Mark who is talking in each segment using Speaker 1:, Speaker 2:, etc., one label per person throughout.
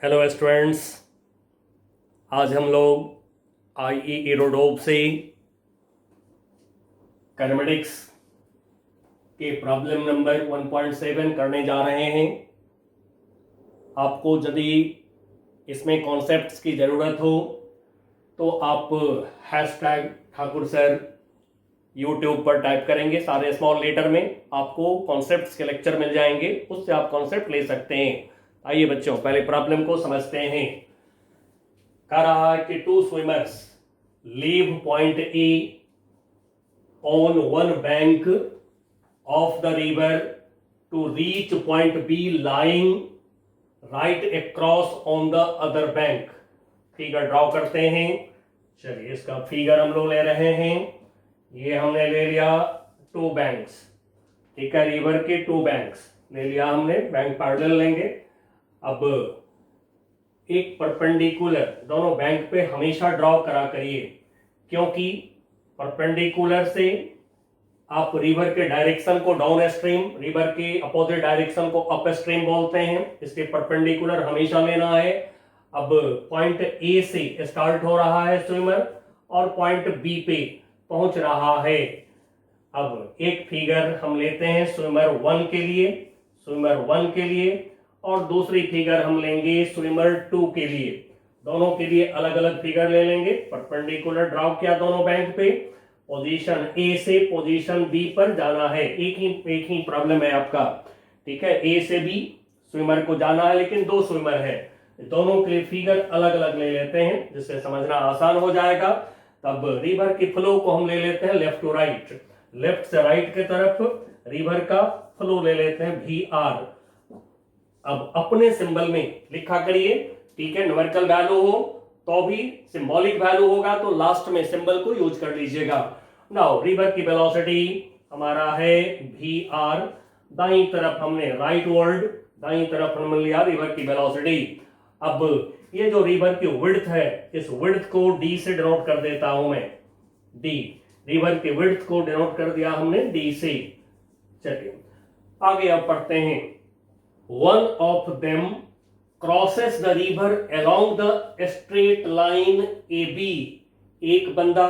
Speaker 1: Hello students. आज हम लोग आई एरोडोब से काइनेमेटिक्स के प्रॉब्लम नंबर 1.7 करने जा रहे हैं। आपको यदि इसमें कॉन्सेप्ट्स की ज़रूरत हो तो आप हैशटैग ठाकुर सर यूट्यूब पर टाइप करेंगे, सारे स्मॉल लेटर में आपको कॉन्सेप्ट्स के लेक्चर मिल जाएंगे, उससे आप कॉन्सेप्ट ले सकते हैं। आइए बच्चों, पहले प्रॉब्लम को समझते हैं। कह रहा है कि two swimmers leave point A on one bank of the river to reach point B lying right across on the other bank. Figure draw करते हैं। चलिए, इसका फिगर हम लोग ले रहे हैं। ये हमने ले लिया टू बैंक्स, ठीक है, रिवर के टू बैंक्स ले लिया हमने, बैंक पैरेलल लेंगे। अब एक परपेंडिकुलर दोनों बैंक पे हमेशा ड्रॉ करा करिए, क्योंकि परपेंडिकुलर से आप रिवर के डायरेक्शन को डाउन स्ट्रीम, रिवर के अपोजिट डायरेक्शन को अप स्ट्रीम बोलते हैं, इसके परपेंडिकुलर हमेशा लेना है। अब पॉइंट ए से स्टार्ट हो रहा है स्विमर और पॉइंट बी पे पहुंच रहा है। अब एक फिगर हम लेते हैं स्विमर 1 के लिए, और दूसरी फिगर हम लेंगे स्विमर 2 के लिए। दोनों के लिए अलग अलग फिगर ले लेंगे। परपेंडिकुलर ड्रॉ किया दोनों बैंक पे, पोजीशन ए से पोजीशन बी पर जाना है। एक ही प्रॉब्लम है आपका, ठीक है। ए से बी स्विमर को जाना है, लेकिन दो स्विमर है, दोनों के लिए फिगर अलग अलग ले लेते हैं, जिससे समझना आसान हो जाएगा। तब रिवर के फ्लो को हम ले लेते हैं लेफ्ट टू राइट, लेफ्ट से राइट की तरफ रिवर का फ्लो ले लेते हैं वी आर। अब अपने सिंबल में लिखा करिए, ठीक है। न्यूमेरिकल वैल्यू हो तो भी, सिंबॉलिक वैल्यू होगा तो लास्ट में सिंबल को यूज कर लीजिएगा। नाउ रिवर की वेलोसिटी हमारा है वी आर। दाईं तरफ हमने राइट वर्ड, दाईं तरफ हमने लिया रिवर की वेलोसिटी। अब ये जो रिवर की विड्थ है, इस विड्थ को डी से डिनोट कर देता हूं मैं, डी। रिवर की विड्थ को डिनोट कर दिया हमने डी से। चलिए आगे अब पढ़ते हैं। One of them crosses the river along the straight line AB। एक बंदा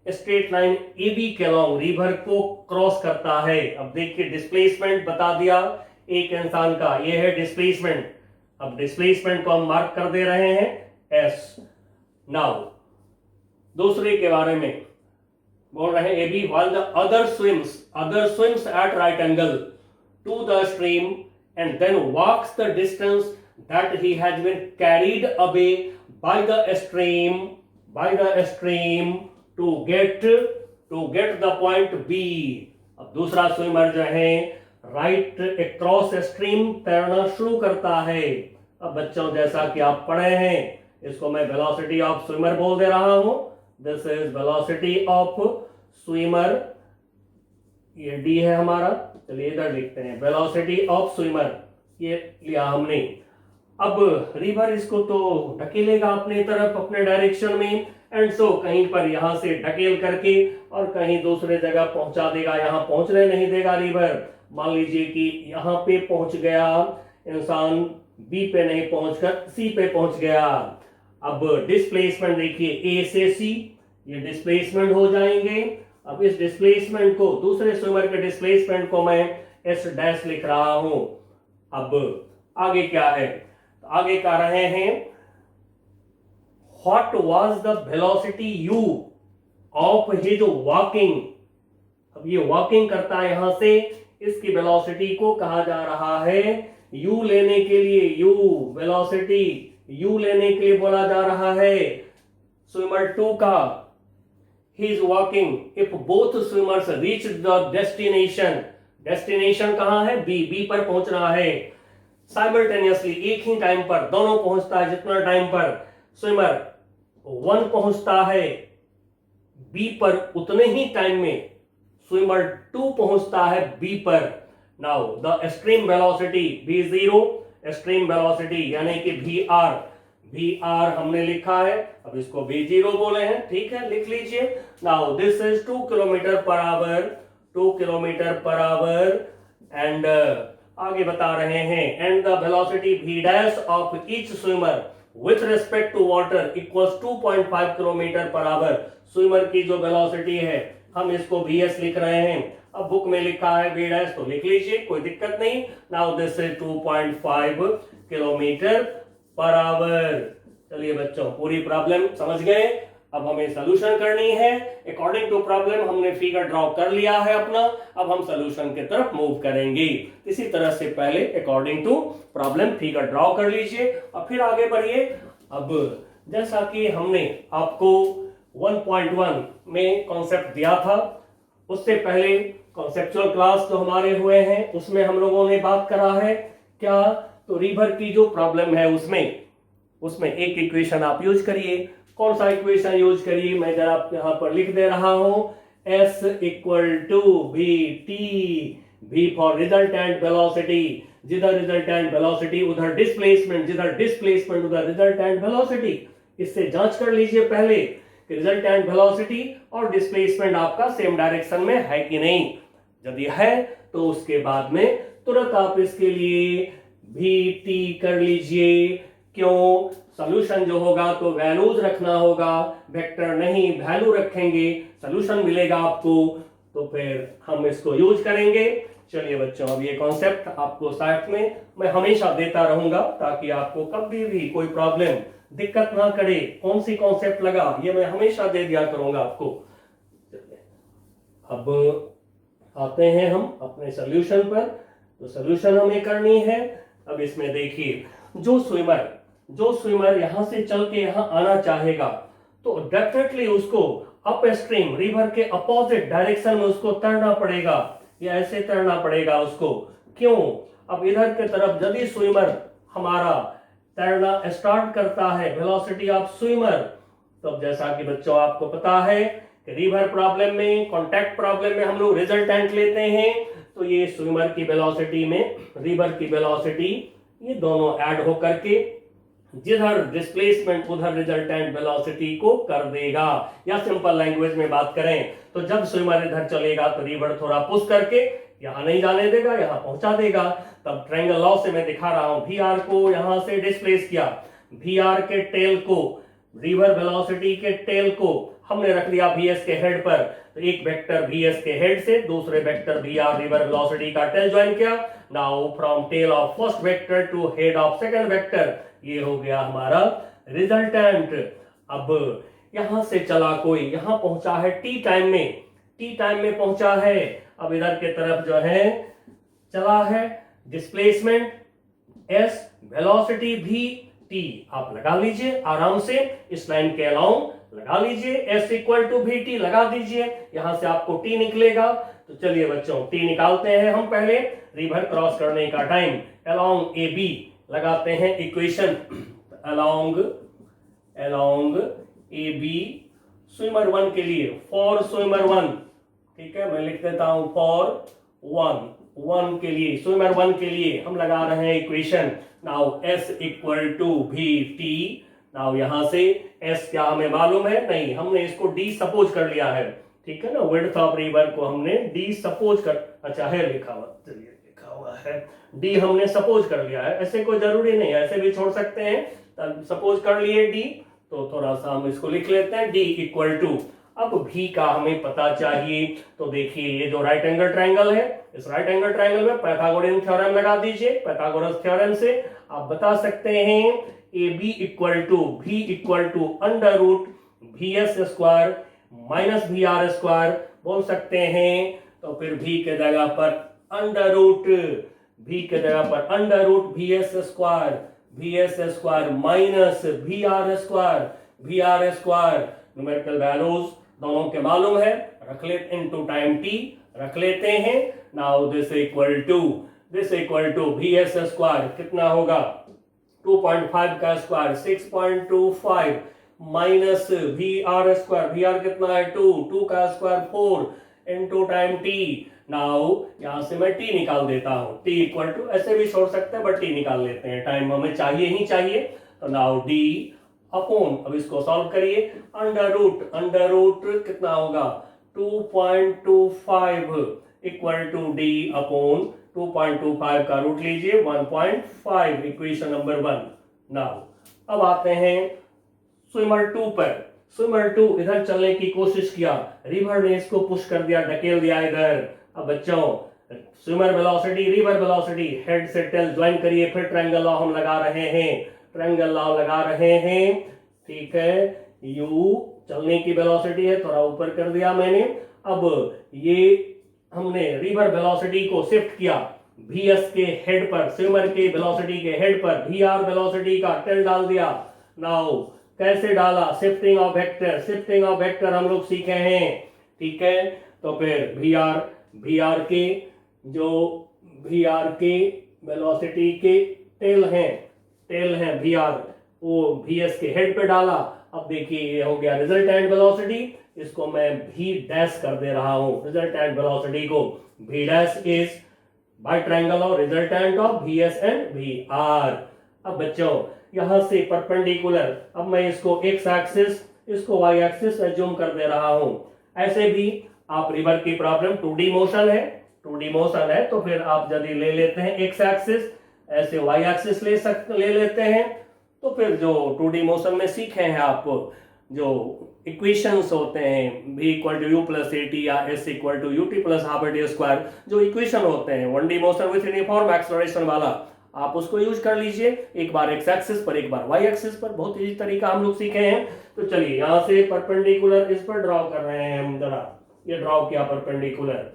Speaker 1: स्ट्रेट लाइन AB के along रिवर को क्रॉस करता है। अब देखिए, डिस्प्लेसमेंट बता दिया एक इंसान का, ये है डिस्प्लेसमेंट। अब डिस्प्लेसमेंट को हम मार्क कर दे रहे हैं S। नाउ दूसरे के बारे में बोल रहे हैं AB, while the other swims at right angle to the stream and then walks the distance that he has been carried away by the stream to get the point B। अब दूसरा swimmer जो है right across stream तैरना शुरू करता है। अब बच्चों, जैसा कि आप पढ़े हैं, इसको मैं वेलोसिटी ऑफ स्विमर बोल दे रहा हूं। This is velocity of swimmer, ये डी है हमारा। चलिए इधर लिखते हैं वेलोसिटी ऑफ स्विमर, ये लिया हमने। अब रिवर इसको तो ढकेलेगा अपने तरफ, अपने डायरेक्शन में, एंड सो कहीं पर यहां से ढकेल करके और कहीं दूसरे जगह पहुंचा देगा। यहां पहुंचने नहीं देगा रिवर। मान लीजिए कि यहां पे पहुंच गया इंसान, बी पे नहीं पहुंचकर सी पे पहुंच गया। अब डिस्प्लेसमेंट देखिए, ए से सी, ये डिस्प्लेसमेंट हो जाएंगे। अब इस डिस्प्लेसमेंट को, दूसरे स्विमर के डिस्प्लेसमेंट को मैं एस डैश लिख रहा हूं। अब आगे क्या है, आगे कह रहे हैं what was the velocity you of his walking. अब ये वॉकिंग करता है यहां से, इसकी वेलोसिटी को कहा जा रहा है यू लेने के लिए, यू वेलोसिटी यू लेने के लिए बोला जा रहा है स्विमर 2 का। He is walking if both swimmers reach the destination। Destination कहां है? बी पर पहुंचना है। साइमल्टेनियसली, एक ही टाइम पर दोनों पहुंचता है। जितना टाइम पर स्विमर 1 पहुंचता है बी पर, उतने ही टाइम में स्विमर 2 पहुंचता है बी पर। Now the stream velocity V0, stream velocity यानी कि VR हमने लिखा है, अब इसको V0 बोले हैं, ठीक है, लिख लीजिए। Now this is 2 kilometre per hour, 2 kilometre per hour, and आगे बता रहे हैं and the velocity v dash of each swimmer with respect to water equals 2.5 kilometre per hour. Swimmer की जो वेलोसिटी है हम इसको vs लिख रहे हैं, अब बुक में लिखा है v डैश तो लिख लीजिए, कोई दिक्कत नहीं। Now this is 2.5 kilometre per our. चलिए बच्चों पूरी प्रॉब्लम समझ गए। अब हमें सोल्यूशन करनी है। अकॉर्डिंग टू प्रॉब्लम हमने फिगर ड्रॉ कर लिया है अपना, अब हम सोल्यूशन की तरफ मूव करेंगे। इसी तरह से पहले according to problem figure draw कर लीजिए और फिर आगे बढ़िए। अब जैसा कि हमने आपको 1.1 में कॉन्सेप्ट दिया था, उससे पहले कॉन्सेप्चुअल क्लास जो हमारे हुए हैं उसमें हम लोगों ने बात करा है क्या, तो रिवर की जो प्रॉब्लम है उसमें एक इक्वेशन आप यूज करिए। कौन सा इक्वेशन यूज करिए, मैं जरा यहां पर लिख दे रहा हूं, S equal to v t, V for resultant velocity, जिधर रिजल्टेंट वेलोसिटी उधर डिस्प्लेसमेंट, जिधर डिस्प्लेसमेंट उधर रिजल्टेंट वेलोसिटी। इससे जांच कर लीजिए पहले कि रिजल्टेंट वेलोसिटी और डिस्प्लेसमेंट आपका सेम डायरेक्शन में है कि नहीं। यदि है तो उसके बाद में तुरंत आप इसके लिए भी टी कर लीजिए। क्यों, सॉल्यूशन जो होगा तो वैल्यूज रखना होगा, वेक्टर नहीं वैल्यू रखेंगे, सॉल्यूशन मिलेगा आपको, तो फिर हम इसको यूज करेंगे। चलिए बच्चों अब ये कॉन्सेप्ट आपको साथ में मैं हमेशा देता रहूंगा ताकि आपको कभी भी कोई प्रॉब्लम दिक्कत ना करे, कौन सी कॉन्सेप्ट लगा ये मैं हमेशा दे दिया करूंगा आपको। अब आते हैं हम अपने सॉल्यूशन पर, तो सॉल्यूशन हमें करनी है। अब इसमें देखिए जो स्विमर यहां से चल के यहां आना चाहेगा तो डेफिनेटली उसको अप स्ट्रीम रिवर के अपोजिट डायरेक्शन में उसको तैरना पड़ेगा, या ऐसे तैरना पड़ेगा उसको। क्यों, अब इधर के तरफ यदि स्विमर हमारा तैरना स्टार्ट करता है, वेलोसिटी ऑफ स्विमर, तो जैसा कि बच्चों आपको पता है कि रिवर प्रॉब्लम में, कॉन्टैक्ट प्रॉब्लम में हम लोग रिजल्टेंट लेते हैं, तो ये स्विमर की वेलोसिटी में रिवर की वेलोसिटी ये दोनों ऐड होकर के जिधर डिस्प्लेसमेंट उधर रिजल्टेंट वेलोसिटी को कर देगा। या सिंपल लैंग्वेज में बात करें तो जब स्विमर इधर चलेगा तो रिवर थोड़ा पुश करके यहां नहीं जाने देगा, यहां पहुंचा देगा। तब ट्रायंगल लॉ से मैं दिखा रहा हूं, वी आर को यहां से डिस्प्लेस किया, वी आर के टेल को, रिवर वेलोसिटी के टेल को हमने रख दिया वीएस के हेड पर, तो एक वेक्टर वीएस के हेड से दूसरे vector v r river velocity का टेल ज्वाइन किया। Now from tail of first vector to head of second vector, ये हो गया हमारा रिजल्टेंट। अब यहां से चला कोई, यहां पहुंचा है टी टाइम में पहुंचा है। अब इधर के तरफ जो है चला है डिस्प्लेसमेंट एस, वेलोसिटी भी टी, आप लगा लीजिए आराम से इस लाइन के अलाउंग लगा लीजिए, S equal to v T लगा दीजिए, यहां से आपको टी निकलेगा। तो चलिए बच्चों टी निकालते हैं हम पहले। रिवर क्रॉस करने का टाइम अलोंग ए बी लगाते हैं equation, along A B swimmer 1 के लिए, फॉर स्विमर 1, ठीक है मैं लिख देता हूं फॉर 1 के लिए, स्विमर 1 के लिए हम लगा रहे हैं equation. Now s equal to v t, now यहां से s क्या हमें मालूम है, नहीं, हमने इसको d सपोज कर लिया है, ठीक है ना, विड्थ ऑफ रिवर को हमने d सपोज कर, अच्छा है लिखा हुआ, चलिए लिखा हुआ है d हमने सपोज कर लिया है, ऐसे कोई जरूरी नहीं है, ऐसे भी छोड़ सकते हैं, सपोज कर लिए d, तो थोड़ा सा हम इसको लिख लेते हैं d इक्वल टू, अब v का हमें पता चाहिए, तो देखिए ये जो राइट एंगल ट्रायंगल है, इस राइट एंगल ट्रायंगल में पाइथागोरियन थ्योरम लगा दीजिए। पाइथागोरस थ्योरम से आप बता सकते हैं ए बी इक्वल टू भी equal to under root v s square minus v r square बोल सकते हैं। तो फिर v के जगह पर अंडर रूट, v के जगह पर under root v s square minus v r square, numerical values दोनों के मालूम है, रख लेते इनटू टाइम t रख लेते हैं। Now this equal to v s square कितना होगा 2.5 का square 6.25 minus v r square, v r कितना है 2 का square 4 into time t। Now यहां से मैं t निकाल देता हूं, t इक्वल टू, ऐसे भी छोड़ सकते हैं बट t निकाल लेते हैं, टाइम हमें चाहिए ही चाहिए। तो नाउ d अपॉन, अब इसको सॉल्व करिए, अंडर रूट कितना होगा 2.25 इक्वल टू d अपॉन 2.25 का रूट लीजिए 1.5, इक्वेशन नंबर 1। नाउ अब आते हैं स्विमर 2 पर। स्विमर 2 इधर चलने की कोशिश किया, रिवर ने इसको पुश कर दिया, ढकेल दिया इधर। अब बच्चों swimmer velocity, river velocity, head से टेल ज्वाइन करिए, फिर ट्रायंगल लॉ हम लगा रहे हैं, ट्रायंगल लॉ लगा रहे हैं, ठीक है। यू चलने की वेलोसिटी है, थोड़ा ऊपर कर दिया मैंने। अब ये हमने रिवर वेलोसिटी को शिफ्ट किया vs के हेड पर, स्विमर के वेलोसिटी के हेड पर vr वेलोसिटी का टेल डाल दिया। नाउ कैसे डाला, shifting of vector, shifting of vector हम लोग सीखे हैं, ठीक है। तो फिर vr के जो vr के वेलोसिटी के टेल हैं vr, वो vs के हेड पे डाला। अब देखिए ये हो गया रिजल्टेंट वेलोसिटी, इसको मैं v डैश कर दे रहा हूं, रिजल्टेंट वेलोसिटी को v dash is by triangle of resultant of vs and vr। अब बच्चों यहां से परपेंडिकुलर, अब मैं इसको x एक्सिस, इसको y एक्सिस एज्यूम कर दे रहा हूं। ऐसे भी आप रिवर की प्रॉब्लम 2D मोशन है, तो फिर आप यदि ले लेते हैं x एक्सिस, ऐसे y एक्सिस ले लेते हैं, तो फिर जो 2D मोशन में सीखे हैं आप, जो इक्वेशंस होते हैं v = u + at या s = ut + half at square, जो इक्वेशन होते हैं 1D motion with uniform acceleration वाला, आप उसको यूज कर लीजिए, एक बार x एक्सिस पर, एक बार y एक्सिस पर। बहुत इजी तरीका हम लोग सीखे हैं। तो चलिए यहां से परपेंडिकुलर इस पर ड्रॉ कर रहे हैं हम, जरा ये ड्रॉ किया परपेंडिकुलर।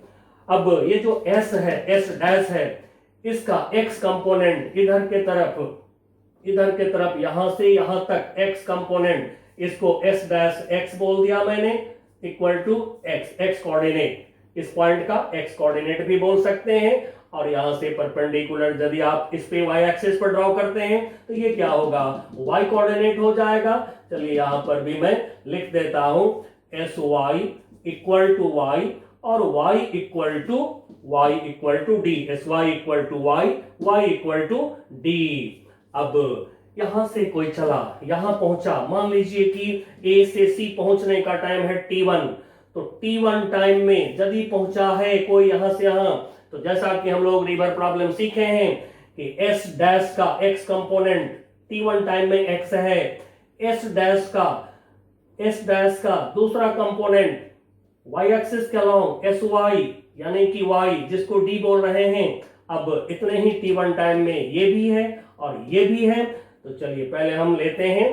Speaker 1: अब ये जो s है, s डैश है, इसका x कंपोनेंट इधर के तरफ यहां से यहां तक x कंपोनेंट, इसको s डैश x बोल दिया मैंने, इक्वल टू x कोऑर्डिनेट, इस पॉइंट का x कोऑर्डिनेट भी बोल सकते हैं। और यहां से परपेंडिकुलर यदि आप इस पे y एक्सिस पर ड्रॉ करते हैं तो ये क्या होगा, y कोऑर्डिनेट हो जाएगा। चलिए यहां पर भी मैं लिख देता हूं sy इक्वल टू y और y equal to d, sy equal to y equal to d। अब यहां से कोई चला, यहां पहुंचा, मान लीजिए कि A से C पहुंचने का टाइम है t1, तो t1 टाइम में यदि पहुंचा है कोई यहां से यहां, तो जैसा कि हम लोग रिवर प्रॉब्लम सीखे हैं कि s डैश का x कंपोनेंट t1 टाइम में x है, s डैश का दूसरा कंपोनेंट y एक्सिस के अलोंग sy यानी कि y, जिसको d बोल रहे हैं। अब इतने ही t1 टाइम में ये भी है और ये भी है। तो चलिए पहले हम लेते हैं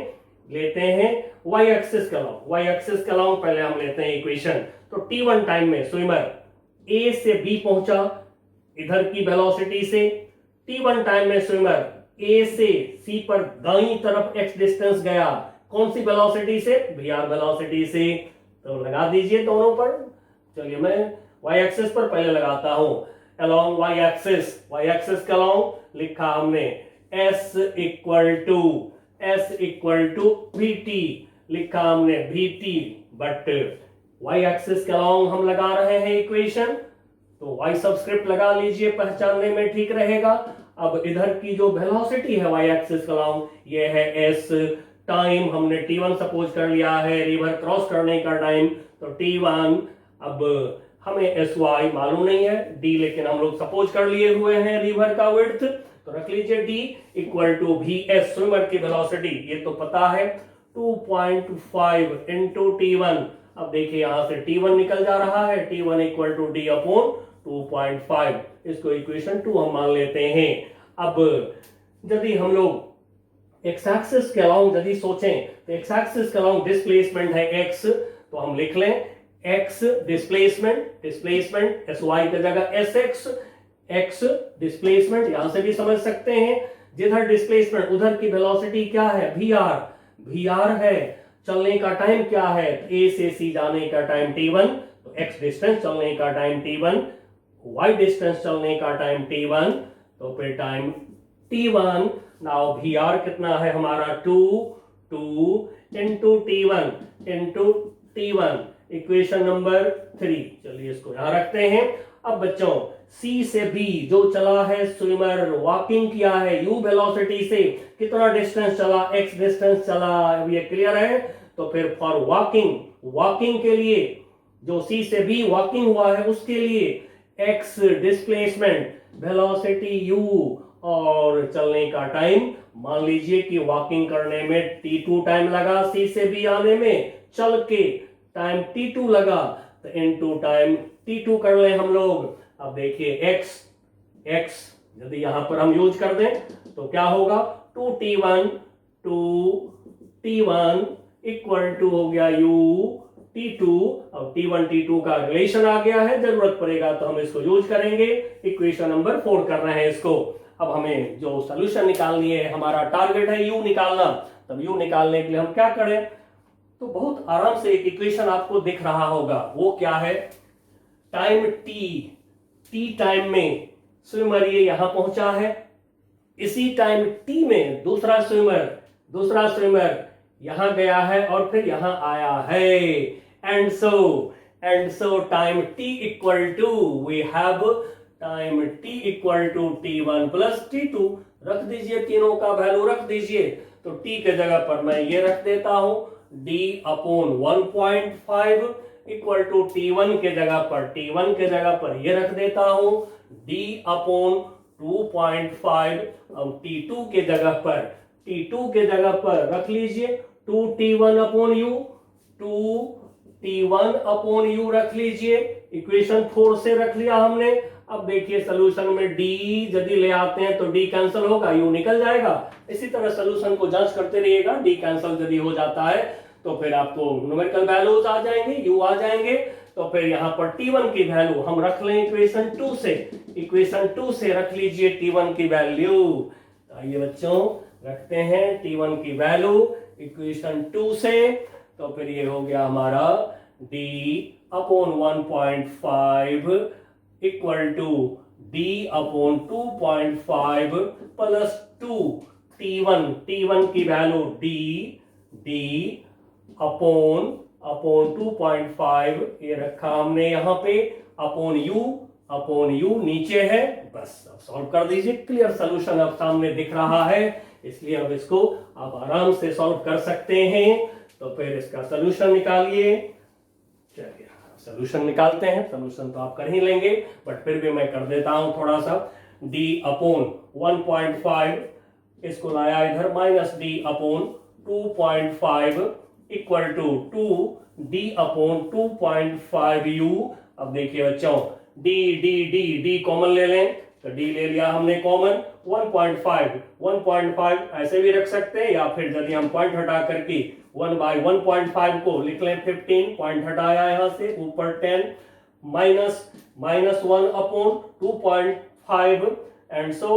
Speaker 1: y एक्सिस के अलोंग पहले हम लेते हैं इक्वेशन। तो t1 टाइम में स्विमर A से B पहुंचा इधर की वेलोसिटी से, t1 टाइम में स्विमर A से C पर दाईं तरफ x डिस्टेंस गया, कौन सी वेलोसिटी से, vr वेलोसिटी से। तो लगा दीजिए दोनों पर। चलिए मैं y एक्सिस पर पहले लगाता हूं, अलोंग y एक्सिस के अलोंग लिखा हमने s इक्वल टू vt, लिखा हमने vt, बट y एक्सिस के अलोंग हम लगा रहे हैं इक्वेशन, तो y सबस्क्रिप्ट लगा लीजिए, पहचानने में ठीक रहेगा। अब इधर की जो वेलोसिटी है y एक्सिस के अलोंग, ये है s, टाइम हमने t1 सपोज कर लिया है, रिवर क्रॉस करने का टाइम, तो t1। अब हमें sy मालूम नहीं है, d लेकिन हम लोग सपोज कर लिए हुए हैं रिवर का विड्थ, तो रख लीजिए d equal to vs, swimmer की वेलोसिटी ये तो पता है 2.5 इंटू t1। अब देखिए यहां से t1 निकल जा रहा है, t1 equal to d upon 2.5, इसको इक्वेशन 2 हम मान लेते हैं। अब यदि हम लोग x एक्सिस के अलोंग यदि सोचें, तो x एक्सिस के अलोंग डिस्प्लेसमेंट है x, तो हम लिख लें x डिस्प्लेसमेंट sy की जगह x डिस्प्लेसमेंट, यहां से भी समझ सकते हैं, जिधर डिस्प्लेसमेंट उधर की वेलोसिटी क्या है, vr है, चलने का टाइम क्या है, a से c जाने का टाइम t1, तो x डिस्टेंस चलने का टाइम t1, y डिस्टेंस चलने का टाइम t1, तो फिर टाइम t1। नाउ vr कितना है हमारा 2 इंटू t1, इक्वेशन नंबर 3। चलिए इसको यहां रखते हैं। अब बच्चों C से B जो चला है स्विमर, वॉकिंग किया है u वेलोसिटी से, कितना डिस्टेंस चला, x डिस्टेंस चला, अब ये क्लियर है। तो फिर फॉर वॉकिंग के लिए जो C से B वॉकिंग हुआ है उसके लिए x डिस्प्लेसमेंट वेलोसिटी u और चलने का टाइम, मान लीजिए कि वॉकिंग करने में t2 टाइम लगा, C से B आने में, चल के टाइम t2 लगा, तो इनटू टाइम t2 कर ले हम लोग। अब देखिए x यदि यहां पर हम यूज कर दें तो क्या होगा, 2t1 इक्वल टू हो गया u t2। अब t1 t2 का रिलेशन आ गया है, जरूरत पड़ेगा तो हम इसको यूज करेंगे। इक्वेशन नंबर 4 कर रहे हैं इसको। अब हमें जो सोल्यूशन निकालनी है, हमारा टारगेट है u निकालना। तब u निकालने के लिए हम क्या करें, तो बहुत आराम से एक इक्वेशन आपको दिख रहा होगा। वो क्या है, टाइम t टाइम में स्विमर ये यहां पहुंचा है, इसी टाइम t में दूसरा स्विमर यहां गया है और फिर यहां आया है। And so time t equal to we have time t equal to t1 plus t2। रख दीजिए, तीनों का वैल्यू रख दीजिए। तो t के जगह पर मैं ये रख देता हूं d upon 1.5 equal to t1 के जगह पर ये रख देता हूं d अपॉन 2.5। अब t2 के जगह पर रख लीजिए 2t1 अपॉन u रख लीजिए। इक्वेशन 4 से रख लिया हमने। अब देखिए सोल्यूशन में d यदि ले आते हैं तो d कैंसिल होगा, u निकल जाएगा। इसी तरह सोल्यूशन को जांच करते रहिएगा, d कैंसिल यदि हो जाता है तो फिर आपको न्यूमेरिकल वैल्यूज आ जाएंगे, u आ जाएंगे। तो फिर यहाँ पर t1 की वैल्यू हम रख लें इक्वेशन 2 से रख लीजिए t1 की वैल्यू। आइए बच्चों रखते हैं t1 की वैल्यू इक्वेशन 2 से। तो फिर ये हो गया हमारा d upon 1.5 equal to d upon 2.5 plus 2 t1 की वैल्यू d अपॉन 2.5 ये रखा हमने यहाँ पे, अपॉन u नीचे है। बस अब सॉल्व कर दीजिए। क्लियर सॉल्यूशन अब सामने दिख रहा है, इसलिए अब इसको आप आराम से सॉल्व कर सकते हैं। तो फिर इसका सॉल्यूशन निकालिए। चलिए सॉल्यूशन निकालते हैं। सॉल्यूशन तो आप कर ही लेंगे, बट फिर भी मैं कर देता हूं थोड़ा सा। d अपॉन 1.5 इसको लाया इधर, minus d upon 2.5 equal to 2d upon 2.5 u। अब देखिए बच्चों d कॉमन ले लें, तो d ले लिया हमने कॉमन। 1.5 ऐसे भी रख सकते हैं, या फिर यदि हम पॉइंट हटा करके 1/1.5 को लिख लें 15, पॉइंट हटाया यहां से, ऊपर 10 minus 1 upon 2.5 and so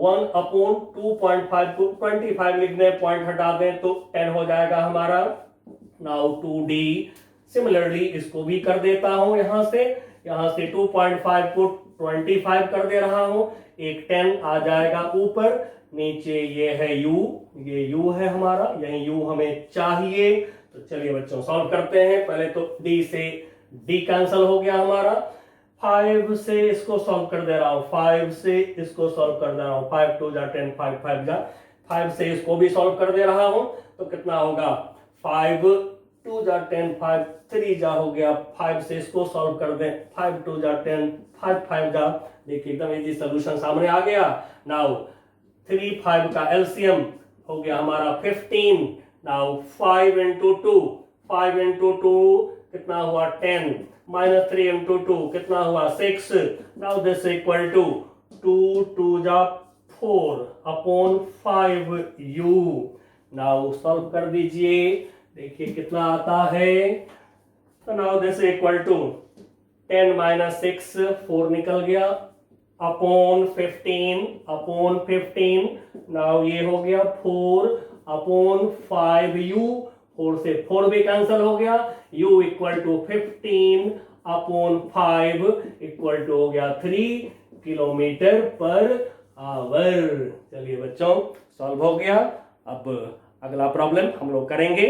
Speaker 1: 1 upon 2.5 को 25 लिख दें, पॉइंट हटा दें तो 10 हो जाएगा हमारा। नाउ 2d सिमिलरली इसको भी कर देता हूं, यहां से 2.5 को 25 कर दे रहा हूं, एक 10 आ जाएगा ऊपर, नीचे ये है u है हमारा, यही u हमें चाहिए। तो चलिए बच्चों सॉल्व करते हैं। पहले तो d से d कैंसिल हो गया हमारा, 5 से इसको सॉल्व कर दे रहा हूं, 5 से इसको सॉल्व कर दे रहा हूं, 5 2 जा 10, 5 5 जा 5 से इसको भी सॉल्व कर दे रहा हूं। तो कितना होगा, 5 2 जा 10, 5 3 जा हो गया, 5 से इसको सॉल्व कर दें, 5 2 जा 10, 5 5 जा। देखिए एकदम इजी सॉल्यूशन सामने आ गया। नाउ 3 5 का एलसीएम हो गया हमारा 15। नाउ 5 into 2 कितना हुआ 10, माइनस 3 into 2 कितना हुआ 6। नाउ दिस इक्वल टू 2 2 जा 4 अपॉन 5u। नाउ सॉल्व कर दीजिए, देखिए कितना आता है। तो now this equal to 10 minus 6 4 निकल गया, अपॉन 15। नाउ ये हो गया 4 अपॉन 5u, 4 से 4 भी कैंसिल हो गया, u equal to 15 upon 5 equal to हो गया 3 किलोमीटर पर आवर। चलिए बच्चों सॉल्व हो गया। अब अगला प्रॉब्लम हम लोग करेंगे।